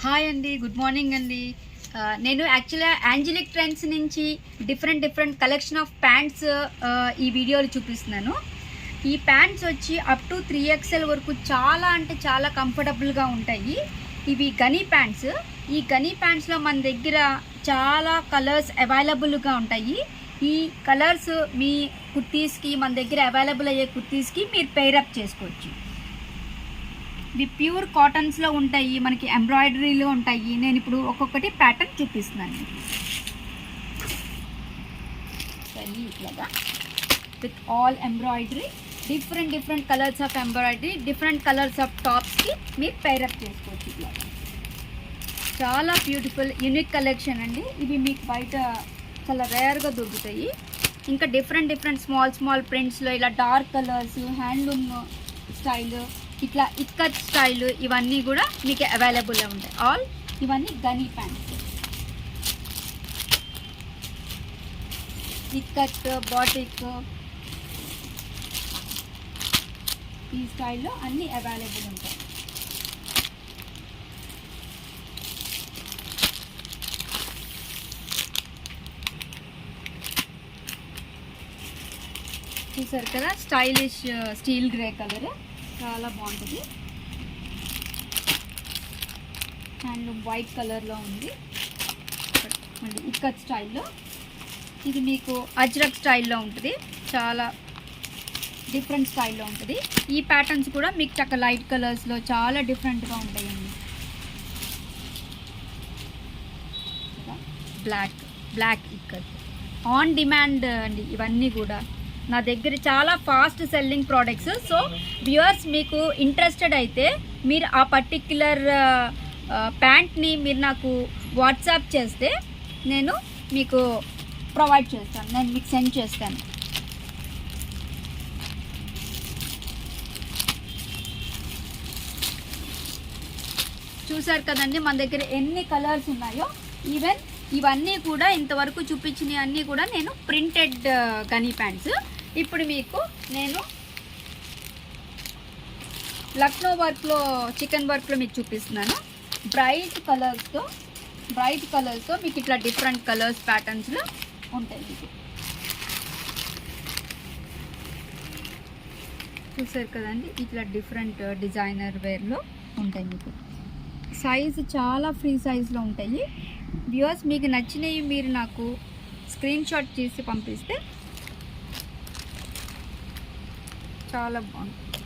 Hi అండి, good morning అండి. నేను యాక్చువల్గా యాంజలిక్ ట్రెండ్స్ నుంచి డిఫరెంట్ కలెక్షన్ ఆఫ్ ప్యాంట్స్ ఈ వీడియోలో చూపిస్తున్నాను. ఈ ప్యాంట్స్ వచ్చి అప్ టు 3XL వరకు చాలా అంటే చాలా కంఫర్టబుల్గా ఉంటాయి. ఇవి గనీ ప్యాంట్స్. ఈ గనీ ప్యాంట్స్లో మన దగ్గర చాలా కలర్స్ అవైలబుల్గా ఉంటాయి. ఈ కలర్స్ మీ కుర్తీస్కి, మన దగ్గర అవైలబుల్ అయ్యే కుర్తీస్కి మీరు పెయిరప్ చేసుకోవచ్చు. ఇవి ప్యూర్ కాటన్స్లో ఉంటాయి, మనకి ఎంబ్రాయిడరీలో ఉంటాయి. నేను ఇప్పుడు ఒక్కొక్కటి ప్యాటర్న్ చూపిస్తున్నాను. ఇట్లాగా with all embroidery, different colours of embroidery, different colours of టాప్స్కి మీరు పెయిరప్ చేసుకోవచ్చు. ఇట్లా చాలా బ్యూటిఫుల్ యూనిక్ కలెక్షన్ అండి. ఇవి మీకు బయట చాలా రేర్గా దొరుకుతాయి. ఇంకా డిఫరెంట్ స్మాల్ ప్రింట్స్లో ఇలా డార్క్ కలర్స్, హ్యాండ్లూమ్ స్టైల్, ఇట్లా ఇక్కత్ స్టైల్, ఇవన్నీ కూడా మీకు అవైలబుల్గా ఉంటాయి. ఆల్ ఇవన్నీ గనీ ప్యాంట్స్, ఇక్కత్, బాటిక్, ఈ స్టైల్లో అన్నీ అవైలబుల్ ఉంటాయి. చూసారు కదా, స్టైలిష్ స్టీల్ గ్రే కలర్, చాలా బాగుంటుంది. హ్యాండ్లూమ్ వైట్ కలర్లో ఉంది. మళ్ళీ ఇక్కత్ స్టైల్లో, ఇది మీకు అజ్రక్ స్టైల్లో ఉంటుంది. చాలా డిఫరెంట్ స్టైల్లో ఉంటుంది. ఈ ప్యాటర్న్స్ కూడా మీకు చక్కగా లైట్ కలర్స్లో చాలా డిఫరెంట్గా ఉంటాయండి. బ్లాక్ ఇక్కత్ ఆన్ డిమాండ్ అండి. ఇవన్నీ కూడా నా దగ్గర చాలా fast selling products. So viewers, మీకు ఇంట్రెస్టెడ్ అయితే మీరు ఆ పర్టిక్యులర్ ప్యాంట్ని మీరు నాకు వాట్సాప్ చేస్తే నేను మీకు ప్రొవైడ్ చేస్తాను, నేను మీకు సెండ్ చేస్తాను. చూసారు కదండి మన దగ్గర ఎన్ని కలర్స్ ఉన్నాయో. ఈవెన్ ఇవన్నీ కూడా ఇంతవరకు చూపించినవి అన్నీ కూడా నేను ప్రింటెడ్ గనీ ప్యాంట్స్. ఇప్పుడు మీకు నేను లక్నో వర్క్లో, చికెన్ వర్క్లో మీకు చూపిస్తున్నాను. బ్రైట్ కలర్స్తో మీకు ఇట్లా డిఫరెంట్ కలర్స్ ప్యాటర్న్స్లో ఉంటాయి. మీకు చూసారు కదండి, ఇట్లా డిఫరెంట్ డిజైనర్ వేర్లో ఉంటాయి. మీకు సైజు చాలా ఫ్రీ సైజులో ఉంటాయి. వ్యూవర్స్, మీకు నచ్చినవి మీరు నాకు స్క్రీన్ షాట్ చేసి పంపిస్తే చాలా బాగుంటుంది.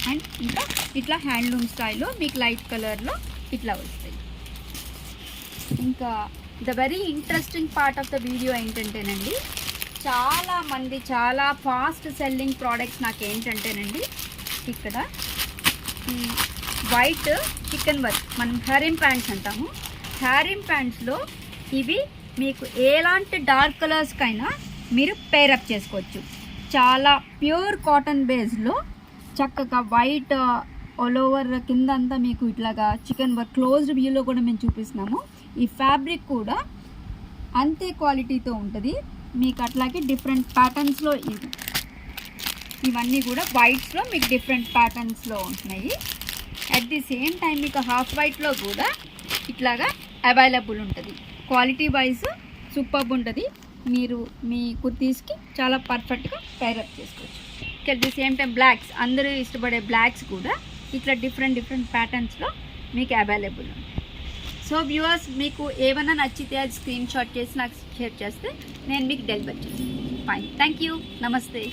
అండ్ ఇంకా ఇట్లా హ్యాండ్లూమ్ స్టైల్లో మీకు లైట్ కలర్లో ఇట్లా వస్తాయి. ఇంకా the very interesting part of the video ఏంటంటేనండి, చాలామంది చాలా ఫాస్ట్ సెల్లింగ్ ప్రోడక్ట్స్ నాకు ఏంటంటేనండి, ఇక్కడ ఈ వైట్ చికెన్ వర్క్, మనం హ్యారిమ్ ప్యాంట్స్ అంటాము. హ్యారిమ్ ప్యాంట్స్లో ఇవి మీకు ఎలాంటి డార్క్ కలర్స్కైనా మీరు పేరప్ చేసుకోవచ్చు. చాలా ప్యూర్ కాటన్ బేస్లో చక్కగా వైట్ ఆల్ ఓవర్ కింద అంతా మీకు ఇట్లాగా చికెన్ వర్క్ క్లోజ్డ్ వ్యూలో కూడా మేము చూపిస్తున్నాము. ఈ ఫ్యాబ్రిక్ కూడా అంతే క్వాలిటీతో ఉంటుంది మీకు. అట్లాగే డిఫరెంట్ ప్యాటర్న్స్లో ఇవన్నీ కూడా వైట్స్లో మీకు డిఫరెంట్ ప్యాటర్న్స్లో ఉంటున్నాయి. అట్ ది సేమ్ టైం మీకు హాఫ్ వైట్లో కూడా ఇట్లాగా అవైలబుల్ ఉంటుంది. క్వాలిటీ వైజ్ సూపర్బ్ ఉంటుంది. మీరు మీ కుర్తీస్కి చాలా పర్ఫెక్ట్గా పేరప్ చేసుకోవచ్చు. At the same time blocks, అందరూ ఇష్టపడే బ్లాక్స్ కూడా ఇట్లా డిఫరెంట్ ప్యాటర్న్స్లో మీకు అవైలబుల్ ఉంటాయి. సో వ్యూవర్స్, మీకు ఏమైనా నచ్చితే అది స్క్రీన్ షాట్ చేసి నాకు షేర్ చేస్తే నేను మీకు డెలివర్ చేస్తాను. ఫైన్, థ్యాంక్ యూ, నమస్తే.